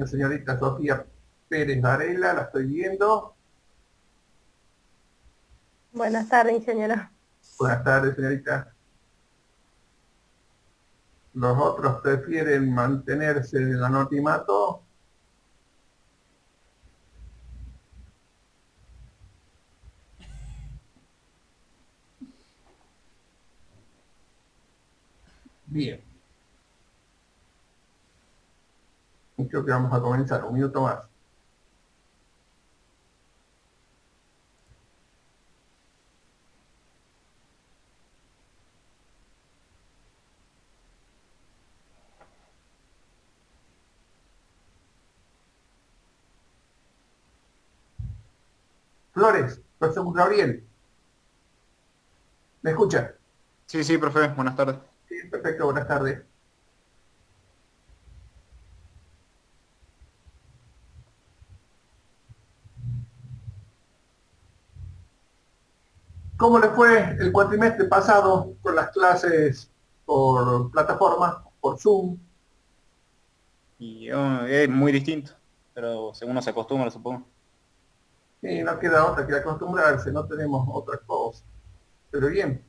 La señorita Sofía Pérez Varela, la estoy viendo. Buenas tardes, ingeniero. Buenas tardes, señorita. Los otros prefieren mantenerse en el anonimato. Bien, y creo que vamos a comenzar. Un minuto más. Flores, profesor Gabriel, ¿me escucha? Sí, sí, profe, buenas tardes. Sí, perfecto, buenas tardes. ¿Cómo le fue el cuatrimestre pasado con las clases por plataforma, por Zoom? Y es muy distinto, pero según uno se acostumbra, supongo. Y no queda otra que acostumbrarse, no tenemos otra cosa. Pero bien,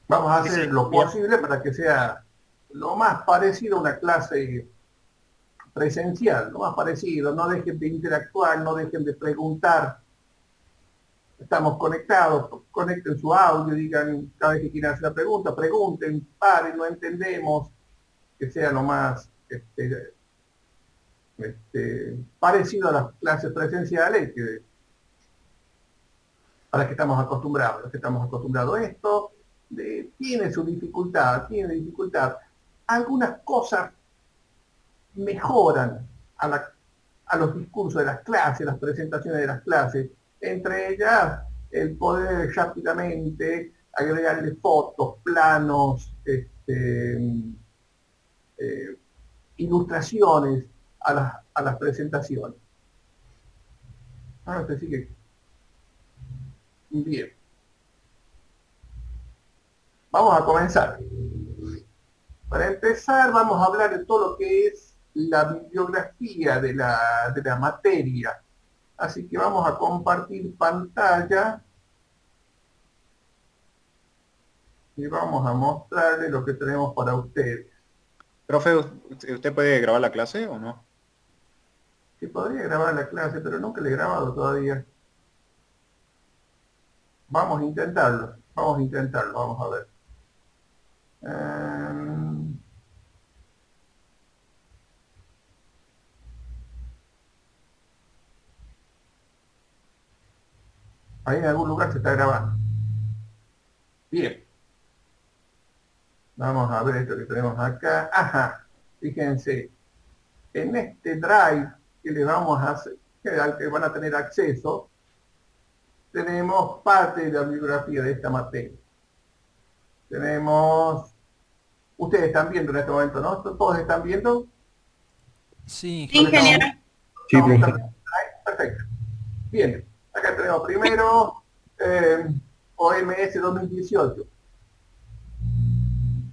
vamos a Sí, sí, hacer lo bien. posible para que sea lo más parecido a una clase presencial, lo más parecido. No dejen de interactuar, no dejen de preguntar. Estamos conectados, conecten su audio, digan cada vez que quieran hacer la pregunta, pregunten, paren, no entendemos, que sea lo más parecido a las clases presenciales a las que estamos acostumbrados. Los que estamos acostumbrados a esto tiene su dificultad, tiene dificultad. Algunas cosas mejoran a, la, a los discursos de las clases, las presentaciones de las clases, entre ellas el poder rápidamente agregarle fotos, planos, eh, ilustraciones a las presentaciones. Ahora te sigue bien. Vamos a comenzar. Para empezar, vamos a hablar de todo lo que es la bibliografía de la materia. Así que vamos a compartir pantalla y vamos a mostrarles lo que tenemos para ustedes. Profe, ¿usted puede grabar la clase o no? Que podría grabar la clase, pero nunca le he grabado todavía. Vamos a intentarlo, vamos a ver. Um, Ahí en algún lugar se está grabando. Bien, vamos a ver esto que tenemos acá. Ajá, fíjense, en este drive que le vamos a hacer, al que van a tener acceso, tenemos parte de la bibliografía de esta materia. Tenemos, ustedes están viendo en este momento, ¿no? ¿Todos están viendo? Sí, Sí, Lo que ingeniero. ingeniero. estamos, Sí, estamos profe. mostrando. Perfecto. Bien, acá tenemos primero OMS 2018.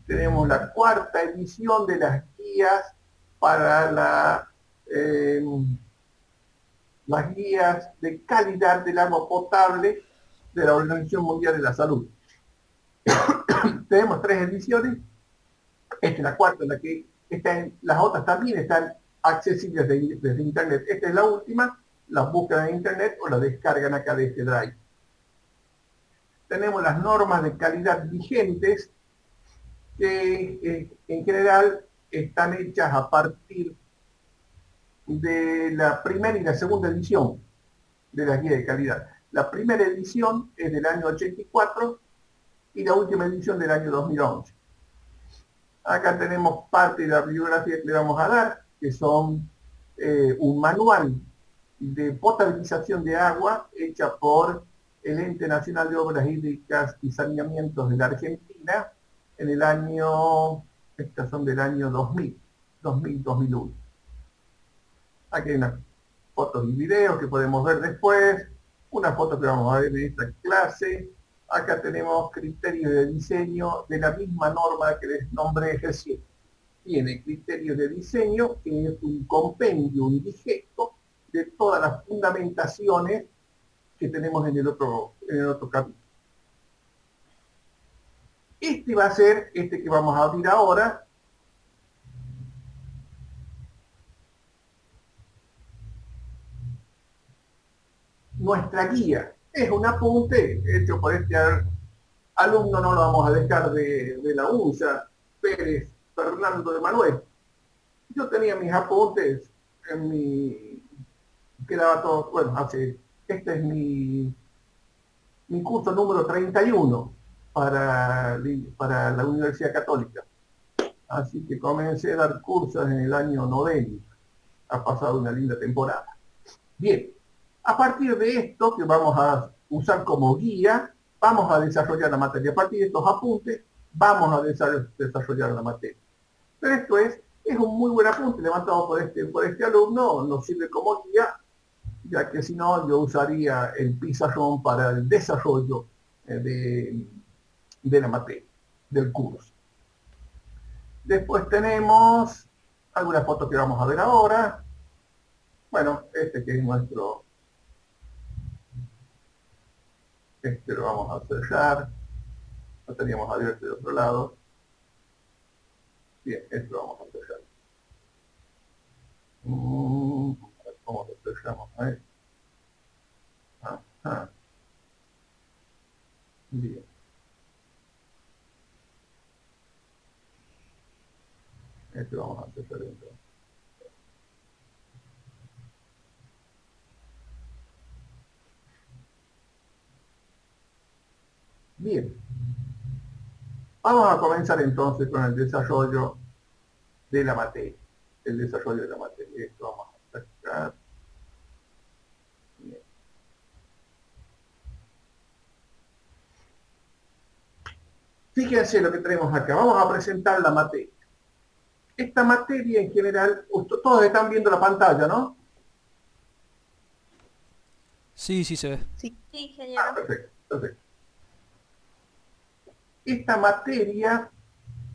Tenemos la cuarta edición de las guías para eh, las guías de calidad del agua potable de la Organización Mundial de la Salud. Tenemos tres ediciones. Esta es la cuarta, en la que las otras también están accesibles desde Internet. Esta es la última, las buscan en Internet o las descargan acá de este drive. Tenemos las normas de calidad vigentes que en general están hechas a partir de la primera y la segunda edición de la guía de calidad. La primera edición es del año 84 y la última edición del año 2011. Acá tenemos parte de la bibliografía que le vamos a dar, que son un manual de potabilización de agua hecha por el Ente Nacional de Obras Hídricas y Saneamientos de la Argentina en el año, estas son del año 2000, 2000-2001. Aquí hay unas fotos y videos que podemos ver después, una foto que vamos a ver en esta clase. Acá tenemos criterios de diseño de la misma norma que les nombré recién. tiene criterios de diseño, que es un compendio, un digesto de todas las fundamentaciones que tenemos en el otro capítulo. Este va a ser, este que vamos a abrir ahora, nuestra guía. Es un apunte hecho por este alumno, no lo vamos a dejar de la USA, Pérez Fernando de Manuel. Yo tenía mis apuntes en mi, quedaba todo, bueno, este es mi curso número 31 para la Universidad Católica. Así que comencé a dar cursos en el año 90. Ha pasado una linda temporada. Bien, a partir de esto que vamos a usar como guía, vamos a desarrollar la materia. A partir de estos apuntes, vamos a desarrollar la materia. Pero esto es un muy buen apunte levantado por este alumno, nos sirve como guía, ya que si no yo usaría el pizarrón para el desarrollo de la materia, del curso. Después tenemos algunas fotos que vamos a ver ahora. Bueno, este que es nuestro, este lo vamos a cerrar, lo teníamos abierto de otro lado. Bien, esto lo vamos a cerrar. A ver cómo lo cerramos ahí. Ajá. Bien. Este lo vamos a cerrar dentro. Bien. Vamos a comenzar entonces con el desarrollo de la materia. El desarrollo de la materia. Esto vamos a sacar. Bien. Fíjense lo que tenemos acá. Vamos a presentar la materia. Esta materia en general, todos están viendo la pantalla, ¿no? Sí, sí se ve. Sí, ingeniero. Perfecto, perfecto. Esta materia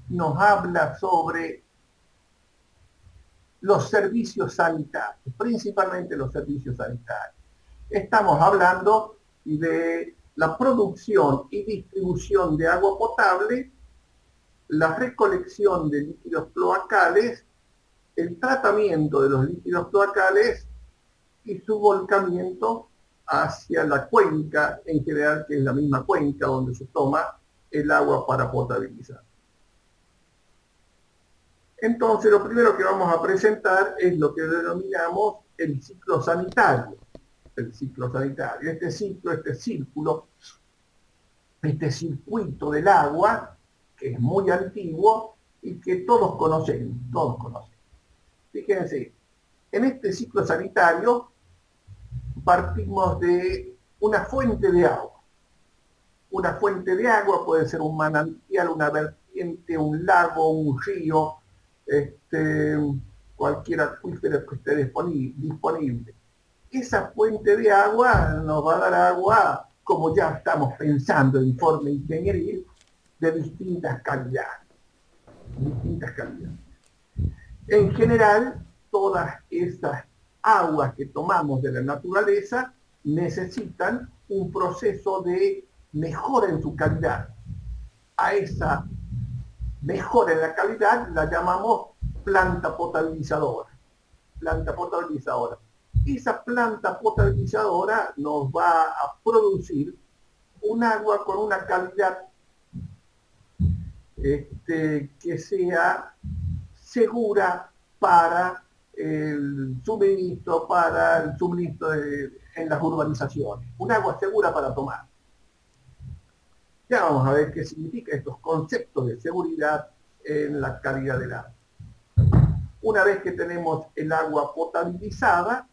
nos habla sobre los servicios sanitarios, principalmente los servicios sanitarios. Estamos hablando de la producción y distribución de agua potable, la recolección de líquidos cloacales, el tratamiento de los líquidos cloacales y su volcamiento hacia la cuenca en general, que es la misma cuenca donde se toma el agua para potabilizar. Entonces, lo primero que vamos a presentar es lo que denominamos el ciclo sanitario. El ciclo sanitario. Este ciclo, este círculo, este circuito del agua, que es muy antiguo y que todos conocemos, todos conocemos. Fíjense, en este ciclo sanitario partimos de una fuente de agua. Una fuente de agua puede ser un manantial, una vertiente, un lago, un río, cualquier acuífero que esté disponible. Esa fuente de agua nos va a dar agua, como ya estamos pensando en forma ingenieril, de distintas calidades. Distintas calidades. En general, todas esas aguas que tomamos de la naturaleza necesitan un proceso de mejora en su calidad. A esa mejora en la calidad la llamamos planta potabilizadora. Planta potabilizadora. Esa planta potabilizadora nos va a producir un agua con una calidad que sea segura para el suministro, en las urbanizaciones. Un agua segura para tomar. Ya vamos a ver qué significa estos conceptos de seguridad en la calidad del agua. Una vez que tenemos el agua potabilizada,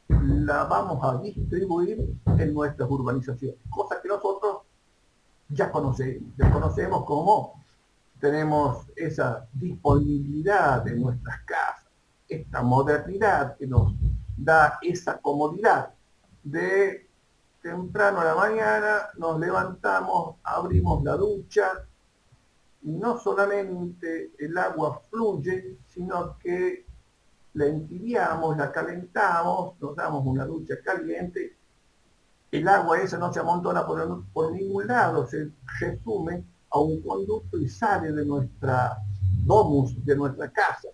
la vamos a distribuir en nuestras urbanizaciones, cosa que nosotros ya conocemos como tenemos esa disponibilidad de nuestras casas, esta modernidad que nos da esa comodidad de temprano a la mañana, nos levantamos, abrimos la ducha, no solamente el agua fluye, sino que la entibiamos, la calentamos, nos damos una ducha caliente, el agua esa no se amontona por ningún lado, se resume a un conducto y sale de nuestra domus, de nuestra casa.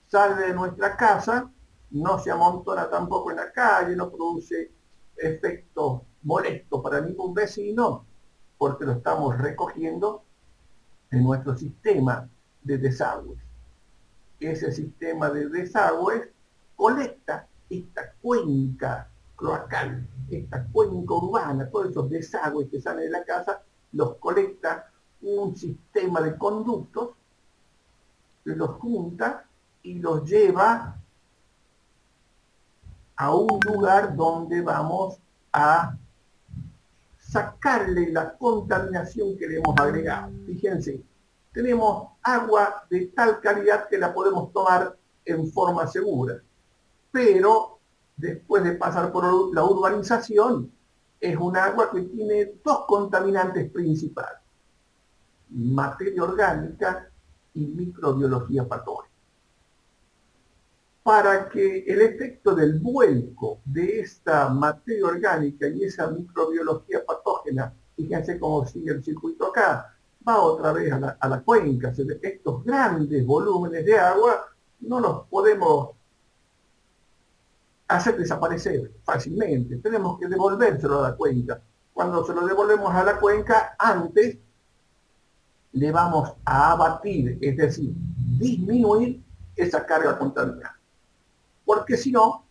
Sale de nuestra casa, no se amontona tampoco en la calle, no produce efectos molestos para ningún vecino, porque lo estamos recogiendo en nuestro sistema de desagües. Ese sistema de desagües colecta esta cuenca cloacal, esta cuenca urbana, todos esos desagües que salen de la casa, los colecta un sistema de conductos, los junta y los lleva a un lugar donde vamos a sacarle la contaminación que le hemos agregado. Fíjense, tenemos agua de tal calidad que la podemos tomar en forma segura, pero después de pasar por la urbanización, es un agua que tiene dos contaminantes principales: materia orgánica y microbiología patógena. Para que el efecto del vuelco de esta materia orgánica y esa microbiología patógena, fíjense cómo sigue el circuito acá, va otra vez a la cuenca. Estos grandes volúmenes de agua no los podemos hacer desaparecer fácilmente, tenemos que devolvérselo a la cuenca. Cuando se lo devolvemos a la cuenca, antes le vamos a abatir, es decir, disminuir esa carga contaminante. Porque si no,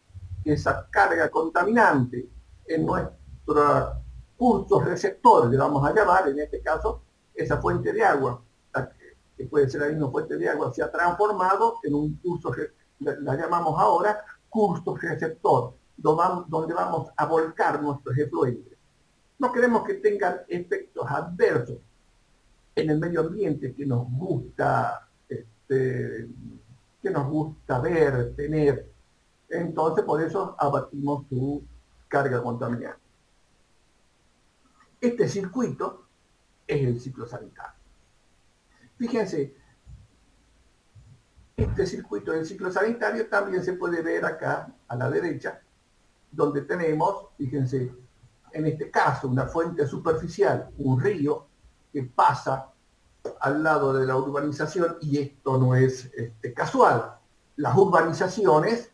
esa carga contaminante en nuestro curso receptor, le vamos a llamar, en este caso, esa fuente de agua, que puede ser la misma fuente de agua, se ha transformado en un curso, la llamamos ahora curso receptor, donde vamos a volcar nuestros efluentes. No queremos que tengan efectos adversos en el medio ambiente que nos gusta, ver, tener. Entonces, por eso abatimos su carga contaminante. Este circuito es el ciclo sanitario. Fíjense, este circuito del ciclo sanitario también se puede ver acá a la derecha, donde tenemos, fíjense, en este caso, una fuente superficial, un río que pasa al lado de la urbanización, y esto no es casual. Las urbanizaciones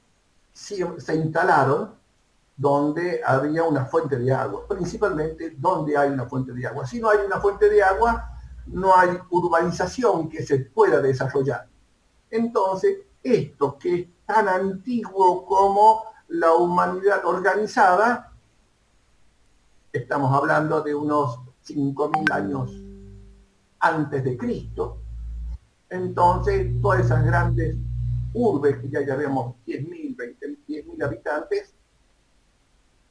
se instalaron donde había una fuente de agua, principalmente donde hay una fuente de agua. Si no hay una fuente de agua, no hay urbanización que se pueda desarrollar. Entonces, esto que es tan antiguo como la humanidad organizada, estamos hablando de unos 5.000 años antes de Cristo. Entonces, todas esas grandes urbes, que ya habíamos 10.000, 10.000 habitantes,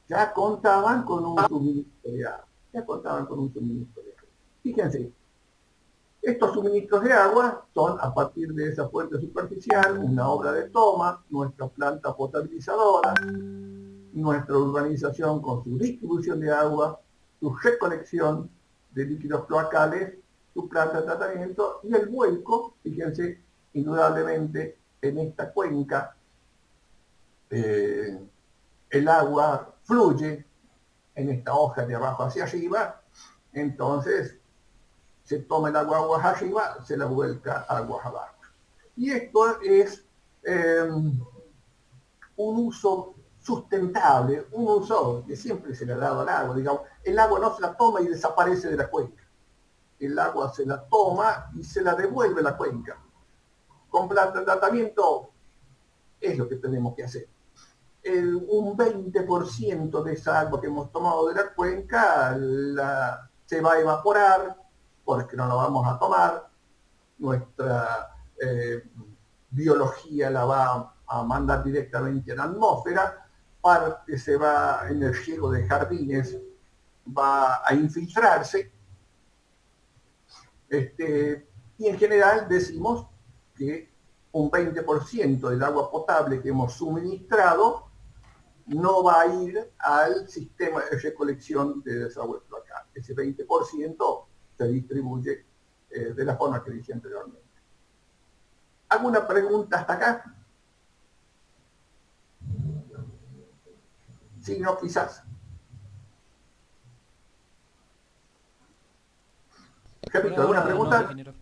ya contaban con un suministro de agua. Fíjense, estos suministros de agua son a partir de esa fuente superficial, una obra de toma, nuestra planta potabilizadora, nuestra urbanización con su distribución de agua, su recolección de líquidos cloacales, su planta de tratamiento y el vuelco. Fíjense, indudablemente en esta cuenca el agua fluye en esta hoja de abajo hacia arriba, entonces se toma el agua aguas arriba, se la vuelca aguas abajo. Y esto es un uso sustentable, un uso que siempre se le ha dado al agua. Digamos, el agua no se la toma y desaparece de la cuenca. El agua se la toma y se la devuelve a la cuenca. Con planta de tratamiento es lo que tenemos que hacer. Un 20% de esa agua que hemos tomado de la cuenca se va a evaporar, porque no la vamos a tomar. Nuestra biología la va a mandar directamente a la atmósfera, parte se va en el riego de jardines, va a infiltrarse, y en general decimos que un 20% del agua potable que hemos suministrado no va a ir al sistema de recolección de desagüe cloacal. Ese 20% se distribuye de la forma que dije anteriormente. ¿Alguna pregunta hasta acá? Sí, no, quizás. Repito, ¿alguna pregunta? No, ingeniero.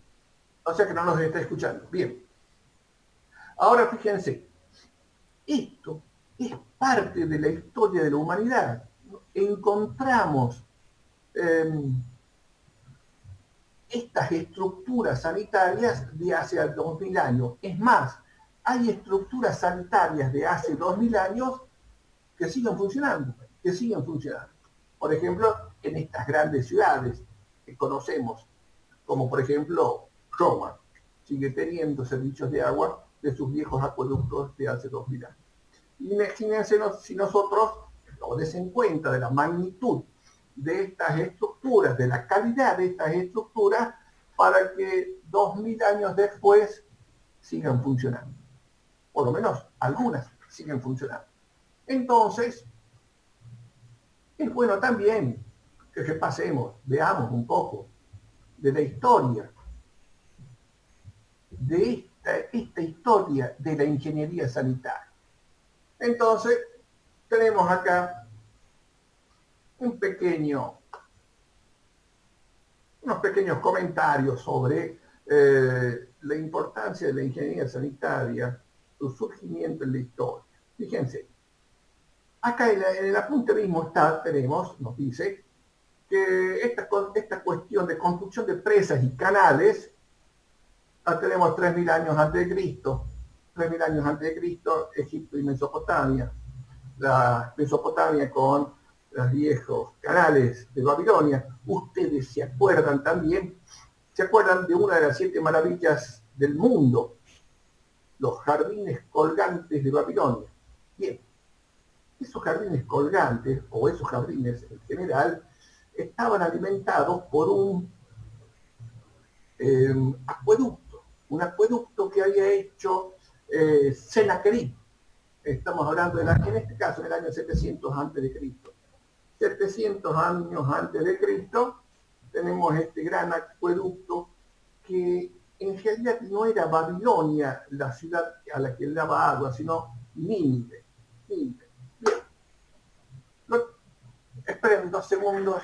O sea que no nos está escuchando. Bien. Ahora fíjense, esto es parte de la historia de la humanidad. Encontramos estas estructuras sanitarias de hace 2000 años. Es más, hay estructuras sanitarias de hace 2000 años que siguen funcionando, que siguen funcionando. Por ejemplo, en estas grandes ciudades que conocemos, como por ejemplo Roma, sigue teniendo servicios de agua de sus viejos acueductos de hace 2000 años. Imagínense si nosotros nos des en cuenta de la magnitud de estas estructuras, de la calidad de estas estructuras, para que 2000 años después sigan funcionando. Por lo menos algunas siguen funcionando. Entonces, es bueno también que repasemos, veamos un poco de la historia, de esta historia de la ingeniería sanitaria. Entonces, tenemos acá unos pequeños comentarios sobre la importancia de la ingeniería sanitaria, su surgimiento en la historia. Fíjense, acá en el apunte mismo nos dice que esta cuestión de construcción de presas y canales la tenemos 3000 años antes de Cristo. 3000 años antes de Cristo, Egipto y Mesopotamia. La Mesopotamia con los viejos canales de Babilonia. Ustedes se acuerdan de una de las 7 maravillas del mundo, los jardines colgantes de Babilonia. Bien, esos jardines colgantes, o esos jardines en general, estaban alimentados por un acueducto que había hecho Sennacherib. Estamos hablando en este caso del año 700 antes de Cristo. 700 años antes de Cristo tenemos este gran acueducto que en realidad no era Babilonia la ciudad a la que él daba agua, sino Nínive. Bien. Esperen 2 segundos.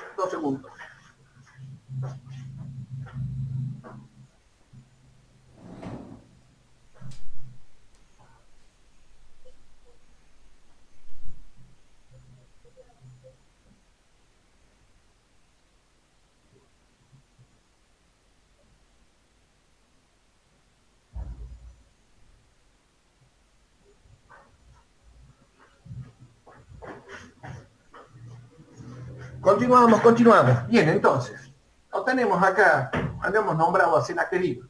Continuamos. Bien, entonces, lo tenemos acá, habíamos nombrado a Sennacherib.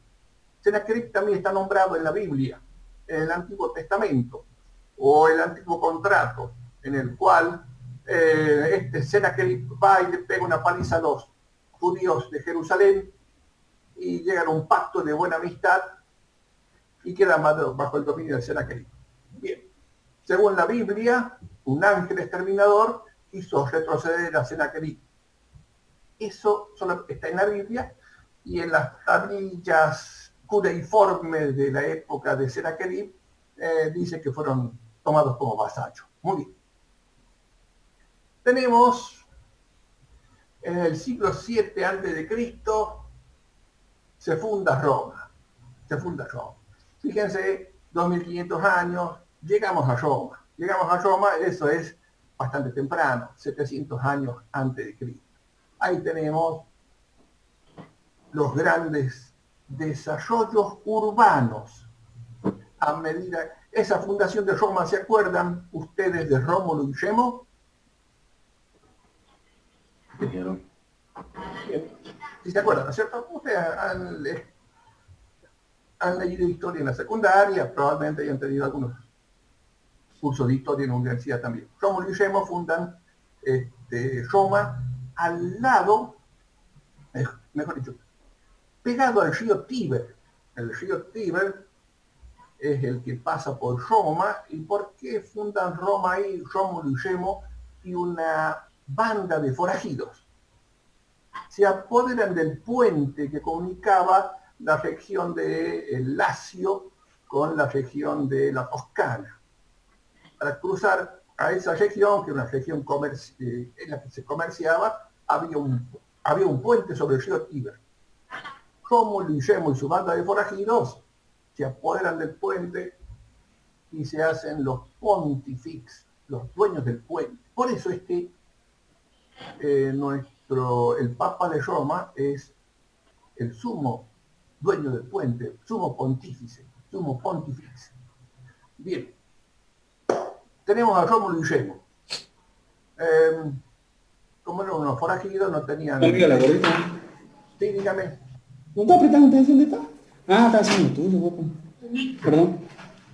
Sennacherib también está nombrado en la Biblia, en el Antiguo Testamento, o el Antiguo Contrato, en el cual Sennacherib va y le pega una paliza a los judíos de Jerusalén y llegan a un pacto de buena amistad y quedan bajo el dominio de Sennacherib. Bien, según la Biblia, un ángel exterminador hizo retroceder a Sennacherib. Eso solo está en la Biblia y en las tablillas cuneiformes de la época de Sennacherib dice que fueron tomados como vasallos. Muy bien. Tenemos en el siglo 7 antes de Cristo se funda Roma. Fíjense, 2500 años, llegamos a Roma. Eso es bastante temprano, 700 años antes de Cristo. Ahí tenemos los grandes desarrollos urbanos. A medida, esa fundación de Roma, ¿se acuerdan ustedes de Rómulo y Remo? Bien. Si se acuerdan, ¿no es cierto? Ustedes han leído historia en la secundaria, probablemente hayan tenido algunos cursos de historia en la universidad también. Rómulo y Remo fundan Roma al lado, mejor dicho, pegado al río Tíber. El río Tíber es el que pasa por Roma. ¿Y por qué fundan Roma ahí, Rómulo y Remo, y una banda de forajidos? se apoderan del puente que comunicaba la región del Lacio con la región de la Toscana. Para cruzar a esa región, que era una región en la que se comerciaba, había un puente sobre el río Tíber. Rómulo y Remo y su banda de forajidos se apoderan del puente y se hacen los pontifex, los dueños del puente. Por eso es que el Papa de Roma es el sumo dueño del puente, sumo pontífice, sumo pontifex. Bien, tenemos a Rómulo y Remo. Como eran unos forajidos, no tenían... Amiga, la gorrita. Sí, dígame. ¿No está prestando atención de esta? Ah, está haciendo tuyo, guapo. Perdón.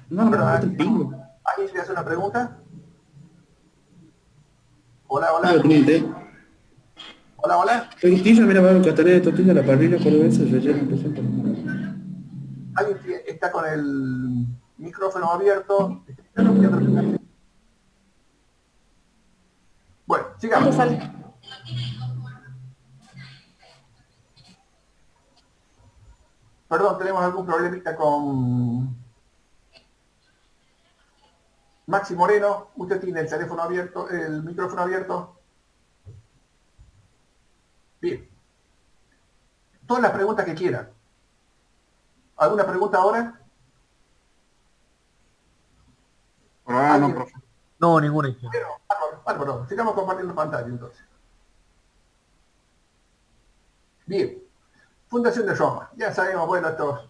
No, Pero, no te pingo. ¿alguien le hace una pregunta? Hola, Ah, hola. lo pregunté. Hola, hola. Tortilla, mira, va a cataré de tortilla a la parrilla cordobesa, relleno, empezó por... ¿Alguien está con el micrófono abierto? Bueno, sigamos. Perdón, tenemos algún problemita con Maxi Moreno. Usted tiene el teléfono abierto, el micrófono abierto. Bien. Todas las preguntas que quieran. ¿Alguna pregunta ahora? Por ahora no, ¿Alguien? profe. No, ninguna. Bárbaro. Sigamos compartiendo pantalla entonces. Bien. Fundación de Roma. Ya sabemos, bueno, estos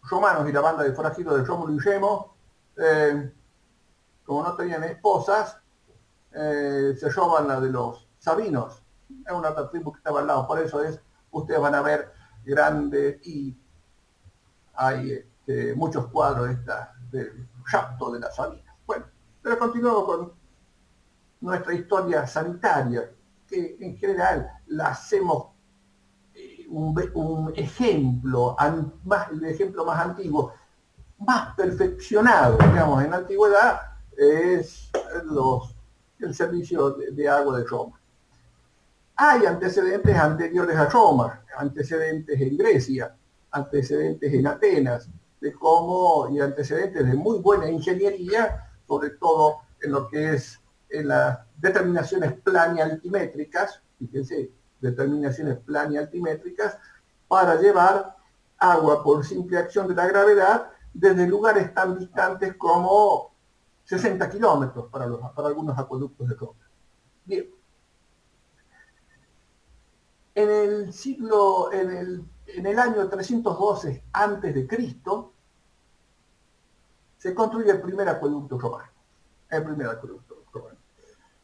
romanos y la banda de forajidos de Rómulo y Remo, como no tenían esposas, se roban la de los sabinos. Es una otra tribu que estaba al lado. Por eso ustedes van a ver grandes y hay muchos cuadros del rapto de la Sabina. Bueno, pero continuamos con nuestra historia sanitaria, que en general la hacemos un ejemplo, el ejemplo más antiguo, más perfeccionado, digamos, en la antigüedad, es el servicio de agua de Roma. Hay antecedentes anteriores a Roma, antecedentes en Grecia, antecedentes en Atenas, y antecedentes de muy buena ingeniería, sobre todo en lo que es en las determinaciones planialtimétricas, fíjense, determinaciones planialtimétricas, para llevar agua por simple acción de la gravedad desde lugares tan distantes como 60 kilómetros para algunos acueductos de Roma. Bien. En el año 312 a.C., se construye el primer acueducto romano.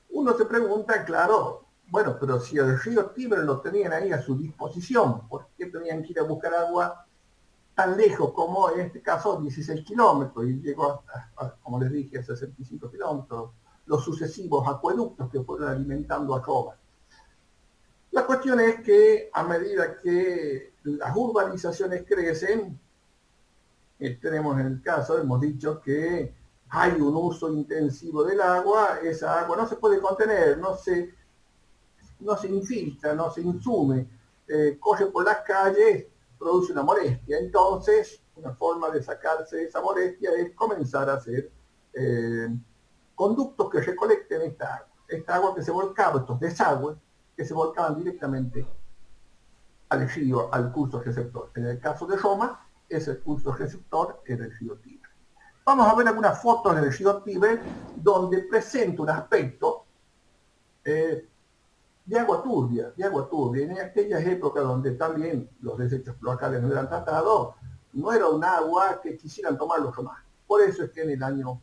Uno se pregunta, claro, bueno, pero si el río Tíber lo tenían ahí a su disposición, ¿por qué tenían que ir a buscar agua tan lejos como en este caso 16 kilómetros? Y llegó hasta, como les dije, a 65 kilómetros, los sucesivos acueductos que fueron alimentando a Roma. La cuestión es que a medida que las urbanizaciones crecen, tenemos en el caso, hemos dicho que hay un uso intensivo del agua, esa agua no se puede contener, no se infiltra, no se insume, corre por las calles, produce una molestia. Entonces, una forma de sacarse de esa molestia es comenzar a hacer conductos que recolecten esta agua que se volcaba, estos desagües, que se volcaban directamente al río, al curso receptor. En el caso de Roma, ese curso receptor era el río Tíber. Vamos a ver algunas fotos del río Tíber donde presenta un aspecto de agua turbia. En aquellas épocas donde también los desechos cloacales no eran tratados, no era un agua que quisieran tomar los romanos. Por eso es que en el año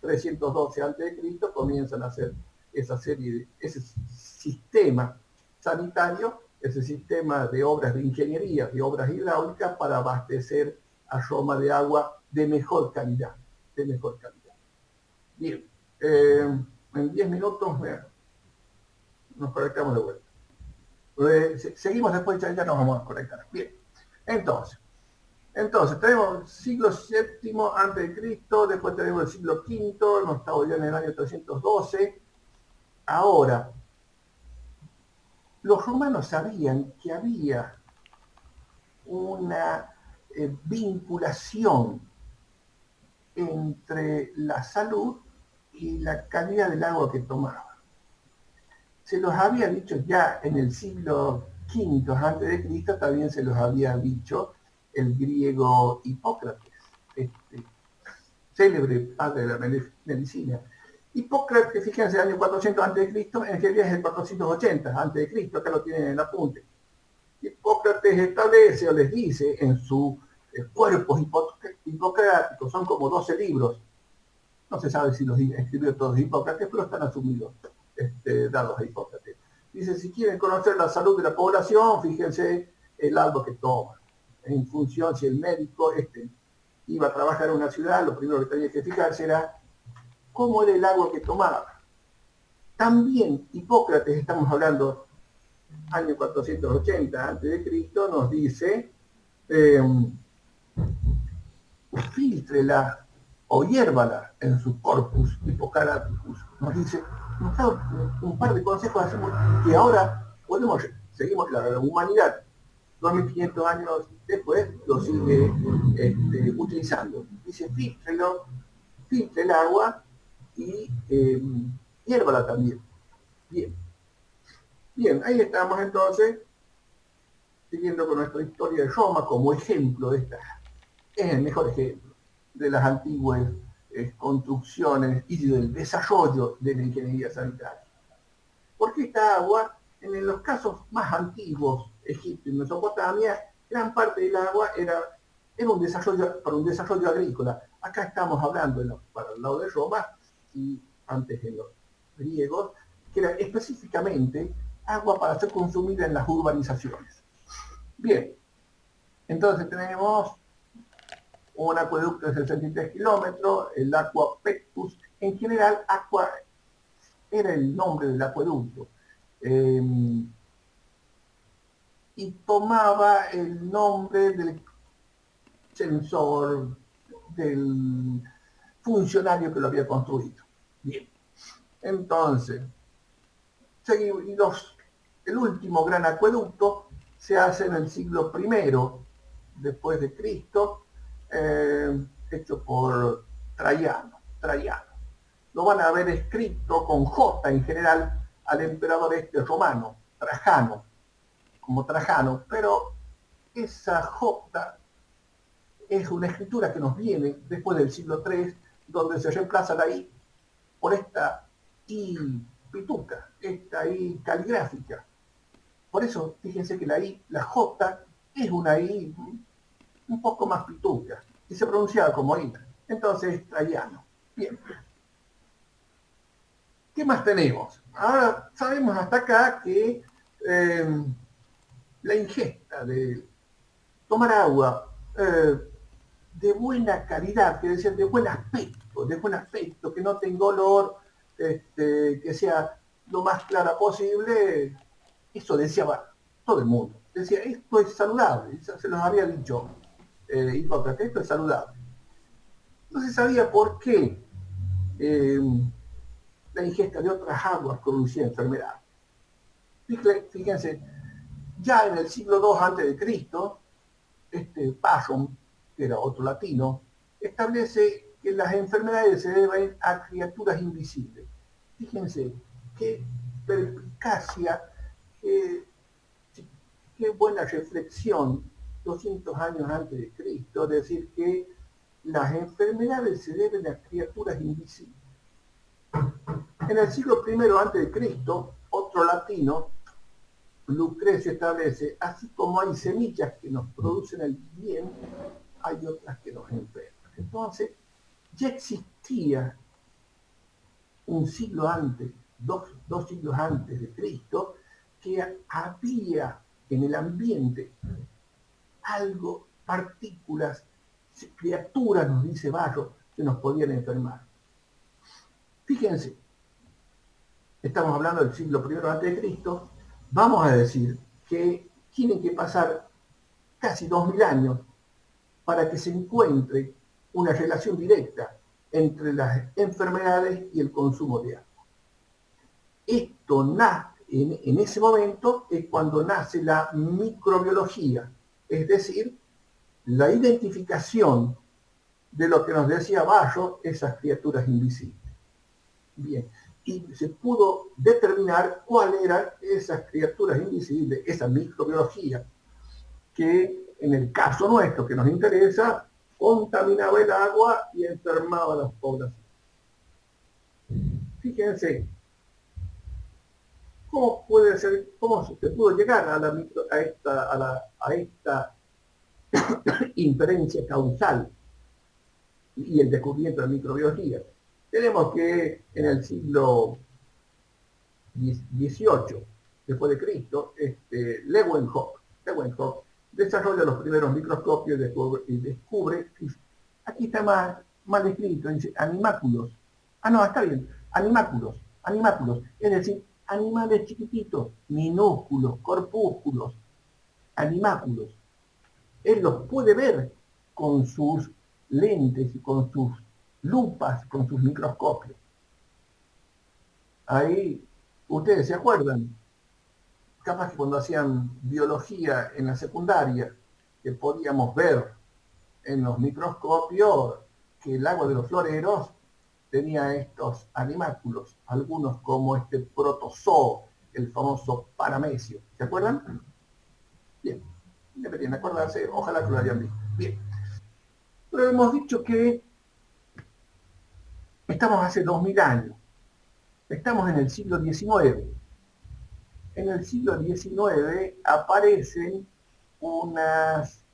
312 a.C. comienzan a hacer ese sistema sanitario, ese sistema de obras de ingeniería, de obras hidráulicas para abastecer a Roma de agua de mejor calidad. Bien, en 10 minutos nos conectamos de vuelta. Seguimos después, ya nos vamos a conectar. Bien, entonces tenemos siglo VII a.C., después tenemos el siglo V, hemos estado ya en el año 312. Ahora, los romanos sabían que había una vinculación entre la salud y la calidad del agua que tomaban. Se los había dicho ya en el siglo V antes de Cristo, también se los había dicho el griego Hipócrates, célebre padre de la medicina. Hipócrates, fíjense, el año 400 antes de Cristo, en realidad es el 480 antes de Cristo, acá lo tienen en el apunte. Hipócrates establece o les dice en sus cuerpos hipocráticos, son como 12 libros, no se sabe si los escribió todos Hipócrates, pero están asumidos, dados a Hipócrates. Dice, si quieren conocer la salud de la población, fíjense el agua que toman. En función, si el médico iba a trabajar en una ciudad, lo primero que tenía que fijarse era cómo era el agua que tomaba. También Hipócrates, estamos hablando año 480 a.C., nos dice, filtrela o hiérvala en su corpus hipocraticus. Nos dice, nos da un par de consejos que ahora seguimos la humanidad, 2500 años después, lo sigue utilizando. Dice, filtre el agua y hiérvala también. Bien, ahí estamos entonces, siguiendo con nuestra historia de Roma como ejemplo de esta. Es el mejor ejemplo de las antiguas construcciones y del desarrollo de la ingeniería sanitaria. Porque esta agua, en los casos más antiguos, Egipto y Mesopotamia, gran parte del agua era para un desarrollo agrícola. Acá estamos hablando, para el lado de Roma, y antes en los griegos, que era específicamente agua para ser consumida en las urbanizaciones. Bien, entonces tenemos un acueducto de 63 kilómetros, el Aqua Pectus. En general, Aqua era el nombre del acueducto. Y tomaba el nombre del censor, del funcionario que lo había construido. Bien, entonces, el último gran acueducto se hace en el siglo I después de Cristo, hecho por Traiano. Lo van a ver escrito con J en general al emperador romano, Trajano, pero esa J es una escritura que nos viene después del siglo III, donde se reemplaza la I por esta I pituca, esta I caligráfica. Por eso, fíjense que la J es una I un poco más pituca y se pronunciaba como I. Entonces es Traiano. Bien. ¿Qué más tenemos? Ahora sabemos hasta acá que la ingesta de tomar agua de buena calidad, que decir, de buen aspecto, que no tenga olor, que sea lo más clara posible, eso decía todo el mundo. Decía, esto es saludable, se los había dicho Hipócrates, esto es saludable. No se sabía por qué la ingesta de otras aguas producía enfermedad. Fíjense, ya en el siglo II a.C., Passon, que era otro latino, establece que las enfermedades se deben a criaturas invisibles. Fíjense, qué perspicacia, qué buena reflexión, 200 años antes de Cristo, decir que las enfermedades se deben a criaturas invisibles. En el siglo I antes de Cristo, otro latino, Lucrecio, establece, así como hay semillas que nos producen el bien, hay otras que nos enferman. Entonces, ya existía un siglo antes, dos siglos antes de Cristo, que había en el ambiente algo, partículas, criaturas, nos dice Barro, que nos podían enfermar. Fíjense, estamos hablando del siglo I antes de Cristo, vamos a decir que tienen que pasar casi 2000 años para que se encuentre una relación directa entre las enfermedades y el consumo de agua. en ese momento es cuando nace la microbiología, es decir, la identificación de lo que nos decía Bayo, esas criaturas invisibles. Bien, y se pudo determinar cuáles eran esas criaturas invisibles, esa microbiología, que en el caso nuestro que nos interesa, contaminaba el agua y enfermaba a las poblaciones. Fíjense, ¿cómo puede ser, cómo se pudo llegar a esta inferencia causal y el descubrimiento de la microbiología? Tenemos que en el siglo XVIII después de Cristo, Leeuwenhoek desarrolla los primeros microscopios y descubre, aquí está mal escrito, dice animáculos. Ah, no, está bien, animáculos, es decir, animales chiquititos, minúsculos, corpúsculos, animáculos. Él los puede ver con sus lentes y con sus lupas, con sus microscopios. Ahí, ustedes se acuerdan, capaz que cuando hacían biología en la secundaria, que podíamos ver en los microscopios que el agua de los floreros tenía estos animáculos, algunos como este protozoo, el famoso paramesio. ¿Se acuerdan? Bien, deberían acordarse, ojalá que lo hayan visto. Bien, pero hemos dicho que estamos hace 2000 años, estamos en el siglo XIX. En el siglo XIX aparecen unas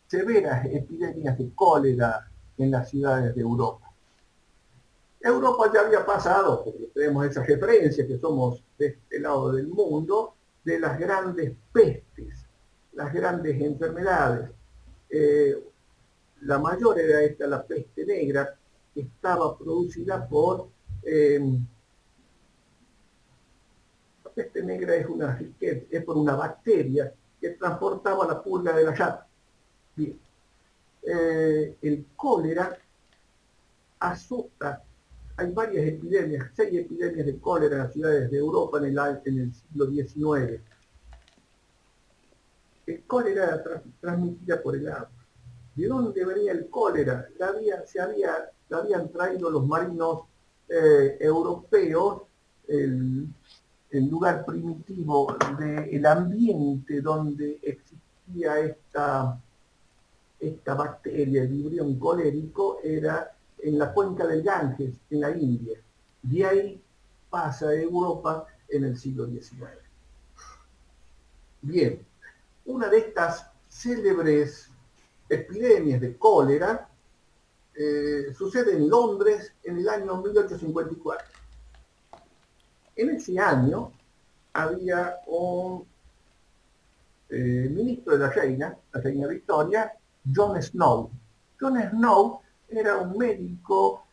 severas epidemias de cólera en las ciudades de Europa. Europa ya había pasado, porque tenemos esa referencia que somos de este lado del mundo, de las grandes pestes, las grandes enfermedades. La mayor era esta, la peste negra, que estaba producida por... la peste negra es por una bacteria que transportaba la pulga de la llave. Bien. El cólera azota. Hay varias epidemias, 6 epidemias de cólera en las ciudades de Europa en el siglo XIX. El cólera era transmitida por el agua. ¿De dónde venía el cólera? La habían traído los marinos europeos, el lugar primitivo del ambiente donde existía esta bacteria, el vibrión colérico, era en la cuenca del Ganges, en la India. De ahí pasa a Europa en el siglo XIX. Bien, una de estas célebres epidemias de cólera sucede en Londres en el año 1854. En ese año había un ministro de la reina Victoria, John Snow. John Snow era un médico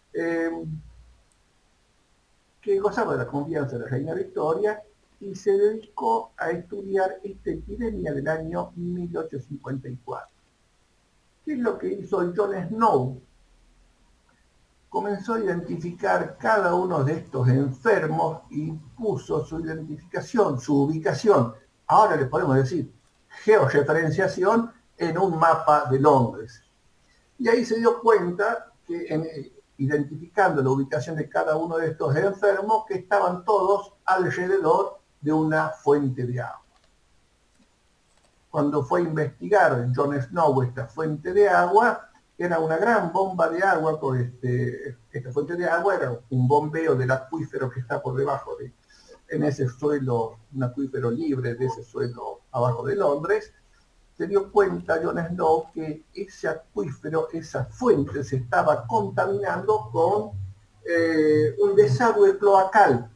que gozaba de la confianza de la reina Victoria y se dedicó a estudiar esta epidemia del año 1854. ¿Qué es lo que hizo John Snow? Comenzó a identificar cada uno de estos enfermos y puso su identificación, su ubicación, ahora le podemos decir georreferenciación, en un mapa de Londres. Y ahí se dio cuenta que identificando la ubicación de cada uno de estos enfermos, que estaban todos alrededor de una fuente de agua. Cuando fue a investigar John Snow esta fuente de agua, era una gran bomba de agua, esta fuente de agua era un bombeo del acuífero que está por debajo en ese suelo, un acuífero libre de ese suelo abajo de Londres. Se dio cuenta John Snow que ese acuífero, esa fuente, se estaba contaminando con un desagüe cloacal.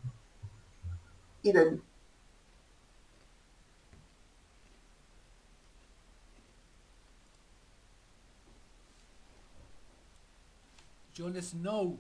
John Snow